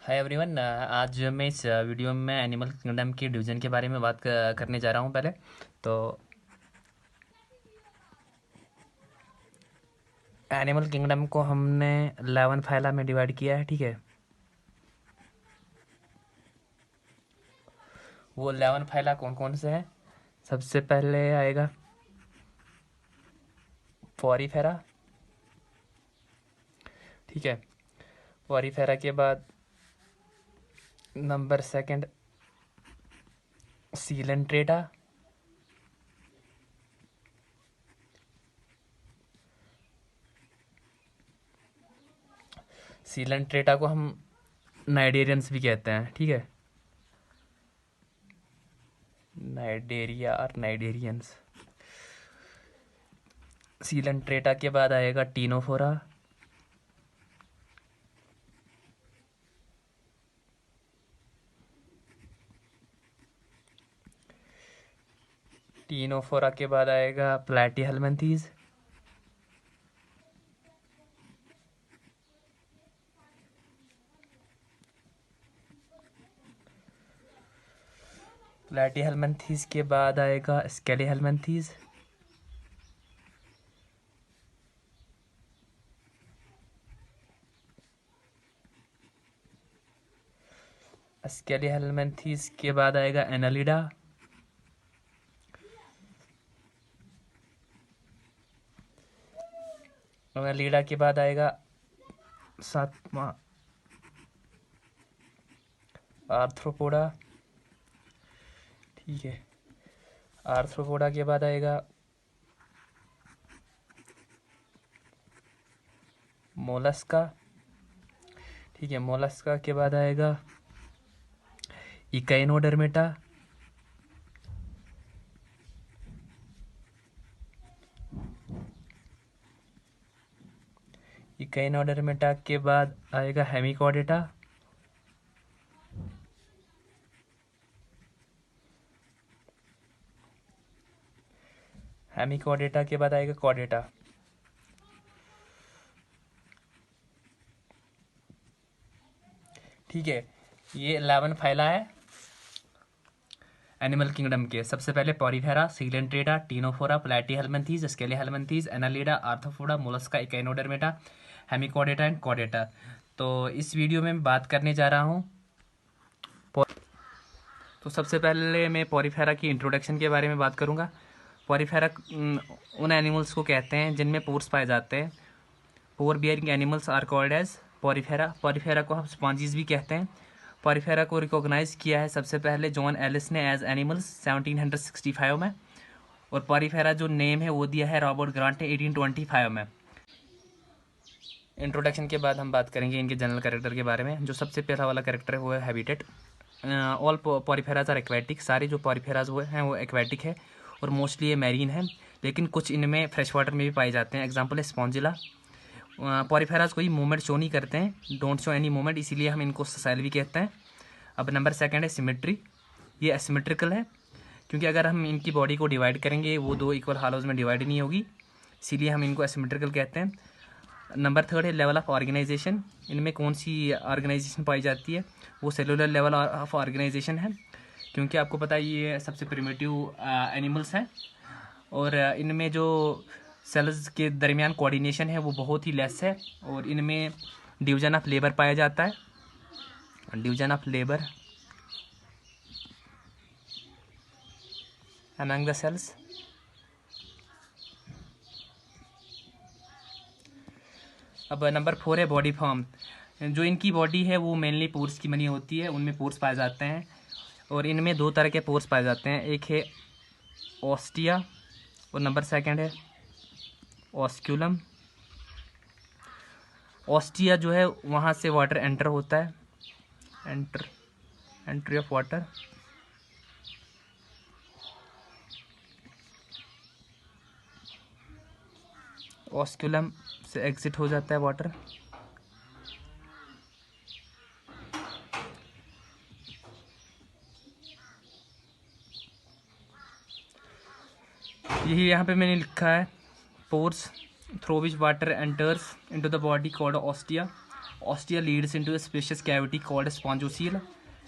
Hi everyone. आज मैं इस वीडियो में एनिमल किंगडम की डिवीज़न के बारे में बात करने जा रहा हूँ। पहले तो एनिमल किंगडम को हमने 11 फाइला में डिवाइड किया है। ठीक है, वो 11 फाइला कौन कौन से हैं? सबसे पहले आएगा पॉरीफेरा। ठीक है, पॉरीफेरा के बाद नंबर सेकंड सीलेंट्रेटा। सीलेंट्रेटा को हम नाइडेरियंस भी कहते हैं। ठीक है, नाइडेरिया और नाइडेरियंस। सीलेंट्रेटा के बाद आएगा टीनोफोरा। टीनोफोरा के बाद आएगा प्लैटीहेल्मिन्थीज। प्लैटीहेल्मिन्थीज के बाद आएगा स्केलीहेल्मिन्थीज। स्केलीहेल्मिन्थीज के बाद आएगा एनालिडा। एनालिडा के बाद आएगा सातवां आर्थ्रोपोडा। ठीक है, आर्थ्रोपोडा के बाद आएगा मोलस्का। ठीक है, मोलस्का के बाद आएगा इकाइनोडर्मेटा। इकाइनोडर्मेटा के बाद आएगा हेमिकॉर्डेटा। हेमिकॉर्डेटा के बाद आएगा कॉर्डेटा। ठीक है, ये 11 फाइला है एनिमल किंगडम के। सबसे पहले Porifera, Coelenterata, Ctenophora, Platyhelminthes, Aschelminthes, Annelida, Arthropoda, Mollusca, Echinodermata, Hemichordata and Chordata. तो इस वीडियो में मैं बात करने जा रहा हूँ। तो सबसे पहले मैं पॉरीफेरा की इंट्रोडक्शन के बारे में बात करूँगा। पॉरीफेरा उन एनिमल्स को कहते हैं जिनमें पोर्स पाए जाते हैं। Pore bearing animals are called as Porifera. Porifera को हम स्पॉन्जीज भी कहते हैं। पॉरीफेरा को रिकॉग्नाइज किया है सबसे पहले जॉन एलिस ने एज एनिमल्स 1765 में, और पॉरीफेरा जो नेम है वो दिया है रॉबर्ट ग्रांट ने 1825 में। इंट्रोडक्शन के बाद हम बात करेंगे इनके जनरल कैरेक्टर के बारे में। जो सबसे पहला वाला कैरेक्टर है वो है habitat. All poriferas are aquatic. सारे जो पॉरीफेराज वो हैं वो एक्वेटिक है और मोस्टली ये मैरीन है, लेकिन कुछ इनमें फ्रेश वाटर में भी पाए जाते हैं। एग्जाम्पल है स्पॉन्जिला। पॉरीफेराज कोई मूवमेंट शो नहीं करते हैं, डोंट शो एनी मूवमेंट, इसीलिए हम इनको ससेल भी कहते हैं। अब नंबर सेकंड है सिमेट्री। ये एसिमेट्रिकल है, क्योंकि अगर हम इनकी बॉडी को डिवाइड करेंगे वो दो इक्वल हालोज में डिवाइड नहीं होगी, इसीलिए हम इनको एसिमेट्रिकल कहते हैं। नंबर थर्ड है लेवल ऑफ ऑर्गेनाइजेशन। इनमें कौन सी ऑर्गेनाइजेशन पाई जाती है? वो सेलुलर लेवल ऑफ ऑर्गेनाइजेशन है, क्योंकि आपको पता है ये सबसे प्रिमिटिव एनिमल्स हैं और इनमें जो सेल्स के दरमियान कोऑर्डिनेशन है वो बहुत ही लेस है, और इनमें डिवीजन ऑफ लेबर पाया जाता है। Division of labour among the cells. अब नंबर 4 है बॉडी फॉर्म। जो इनकी बॉडी है वो मेनली पोर्स की बनी होती है, उनमें पोर्स पाए जाते हैं, और इनमें दो तरह के पोर्स पाए जाते हैं। एक है ऑस्टिया और नंबर सेकंड है ऑस्क्यूलम। ऑस्टिया जो है वहाँ से वाटर एंटर होता है, एंट्री ऑफ वाटर। ऑस्क्यूलम से एग्जिट हो जाता है वाटर। यही यहाँ पे मैंने लिखा है, pores through which water enters into the body called ostia. Ostia Leeds into A spacious cavity called spongocoel.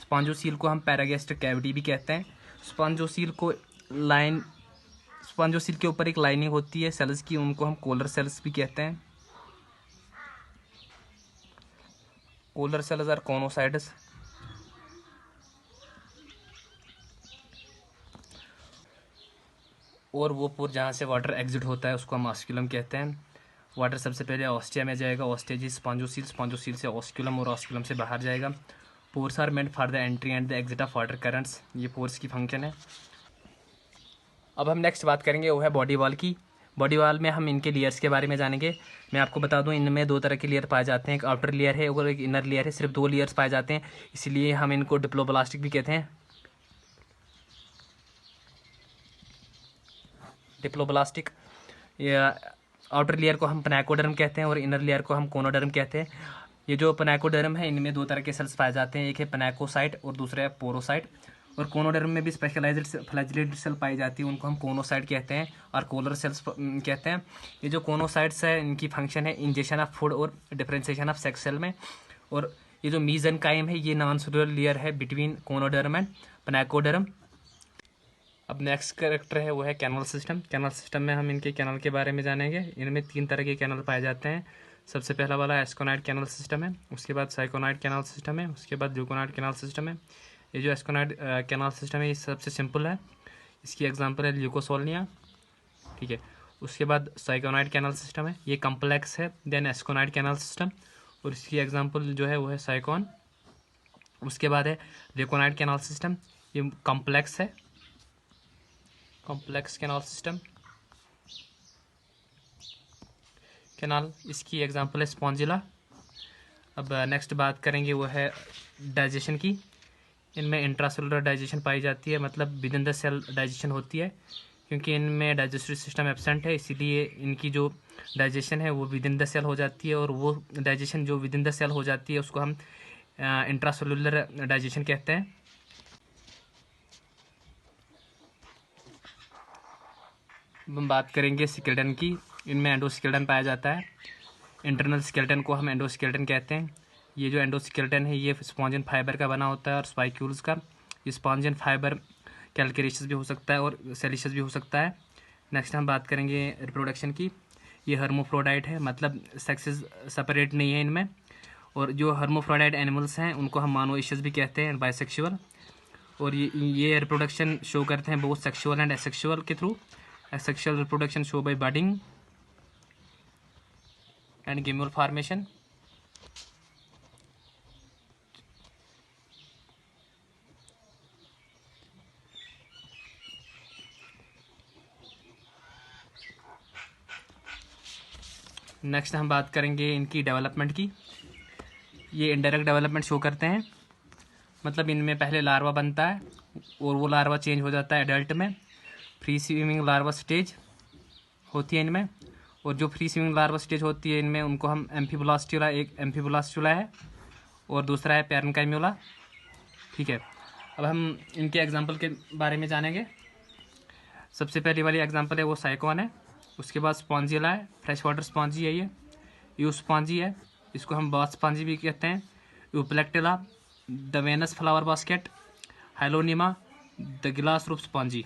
Spongocoel को हम पैरागैस्ट्रिक कैविटी भी कहते हैं। स्पॉन्जोसील के ऊपर एक लाइनिंग होती है सेल्स की, उनको हम कोलर सेल्स भी कहते हैं। Collar cells are choanocytes. और वो पोर जहाँ से वाटर एग्जिट होता है उसको हम ऑस्क्यूलम कहते हैं। वाटर सबसे पहले ऑस्टिया में जाएगा, ऑस्टिया जी स्पॉन्जोसील, स्पॉन्जोसील से ऑस्क्यूलम और ऑस्क्यूलम से बाहर जाएगा। Pores are meant for the entry and the exit of water currents. ये पोर्स की फंक्शन है। अब हम नेक्स्ट बात करेंगे वो है बॉडी वॉल की। बॉडी वॉल में हम इनके लेयर्स के बारे में जानेंगे। मैं आपको बता दूं इनमें दो तरह के लेयर पाए जाते हैं, एक आउटर लेयर है और एक इनर लेयर है। सिर्फ दो लेयर्स पाए जाते हैं, इसलिए हम इनको डिप्लोब्लास्टिक भी कहते हैं। डिप्लोब्लास्टिक आउटर लेयर को हम पनैकोडर्म कहते हैं और इनर लेयर को हम कोनोडर्म कहते हैं। ये जो पनैकोडर्म है इनमें दो तरह के सेल्स पाए जाते हैं, एक है पनैकोसाइट और दूसरा है पोरोसाइट। और कोनोडर्म में भी स्पेशलाइज्ड फ्लैजिलेटेड सेल पाई जाती है, उनको हम कोनोसाइट कहते हैं और कोलर सेल्स कहते हैं। ये जो कोनोसाइट्स है इनकी फंक्शन है इंजेक्शन ऑफ फूड और डिफरेंशिएशन ऑफ सेक्स सेल में। और ये जो मीजेनकाइम है ये नॉन सेलुलर लेयर है बिटवीन कोनोडर्म एंड पनैकोडर्म। अब नेक्स्ट कैरेक्टर है वो है कैनल सिस्टम। कैनल सिस्टम में हम इनके कैनल के बारे में जानेंगे। इनमें तीन तरह के कैनल पाए जाते हैं। सबसे पहला वाला एस्कोनाइड कैनल सिस्टम है, उसके बाद साइकोनाइड कैनल सिस्टम है, उसके बाद ल्यूकोनाइड कैनल सिस्टम है। ये जो एस्कोनाइड कैनल सिस्टम है ये सबसे सिंपल है, इसकी एग्जांपल है ल्यूकोसोल्निया, ठीक है। उसके बाद साइकोनाइड कैनल सिस्टम है, ये कम्प्लेक्स है। देन एस्कोनाइड कैनल सिस्टम और इसकी एग्जांपल जो है वो है साइकोन। उसके बाद है ल्यूकोनाइड कैनल सिस्टम, ये कम्प्लेक्स है, कॉम्प्लेक्स कैनाल सिस्टम कैनाल, इसकी एग्जांपल है स्पॉन्जिला। अब नेक्स्ट बात करेंगे वो है डाइजेशन की। इनमें इंट्रासेलुलर डाइजेशन पाई जाती है, मतलब within the cell digestion होती है। क्योंकि इनमें डाइजेस्टिव सिस्टम एब्सेंट है इसीलिए इनकी जो डाइजेशन है वो विद इन द सेल हो जाती है, और वो डाइजेशन जो विद इन द सेल हो जाती है उसको हम इंट्रासेलुलर डाइजेशन कहते हैं। हम बात करेंगे स्केलेटन की। इनमें एंडोस्केलेटन पाया जाता है। इंटरनल स्केलेटन को हम एंडोस्केलेटन कहते हैं। ये जो एंडोस्केलेटन है ये स्पॉन्जियन फाइबर का बना होता है और स्पाइक्यूल्स का। ये स्पॉन्जियन फाइबर कैल्केरियस भी हो सकता है और सेलिशियस भी हो सकता है। नेक्स्ट हम बात करेंगे रिप्रोडक्शन की। ये हर्मोफ्रोडाइट है, मतलब सेक्सेस सेपरेट नहीं है इनमें। और जो हर्मोफ्रोडाइट एनिमल्स हैं उनको हम मोनोइशियस भी कहते हैं, बाइसेक्सुअल। और ये रिप्रोडक्शन शो करते हैं बोथ सेक्सुअल एंड एसेक्सुअल के through. Asexual reproduction show by budding and gemmule formation. Next हम बात करेंगे इनकी डेवलपमेंट की। ये इनडायरेक्ट डेवलपमेंट शो करते हैं, मतलब इनमें पहले लार्वा बनता है और वो लार्वा चेंज हो जाता है एडल्ट में। फ्री स्विमिंग लार्वा स्टेज होती है इनमें, और जो फ्री स्विमिंग लार्वा स्टेज होती है इनमें उनको हम एम्फीब्लास्टुला, एक एम्फीब्लास्टुला है और दूसरा है पैरेन्काइम्यूला, ठीक है। अब हम इनके एग्जांपल के बारे में जानेंगे। सबसे पहली वाली एग्जांपल है वो साइकोन है। उसके बाद स्पॉन्जिला है, फ्रेश वाटर स्पॉन्जी है। ये यूस्पॉन्जी है, इसको हम बाथ स्पॉन्जी भी कहते हैं। Euplectella, the Venus flower basket, Hyalonema, the glass rope spongy.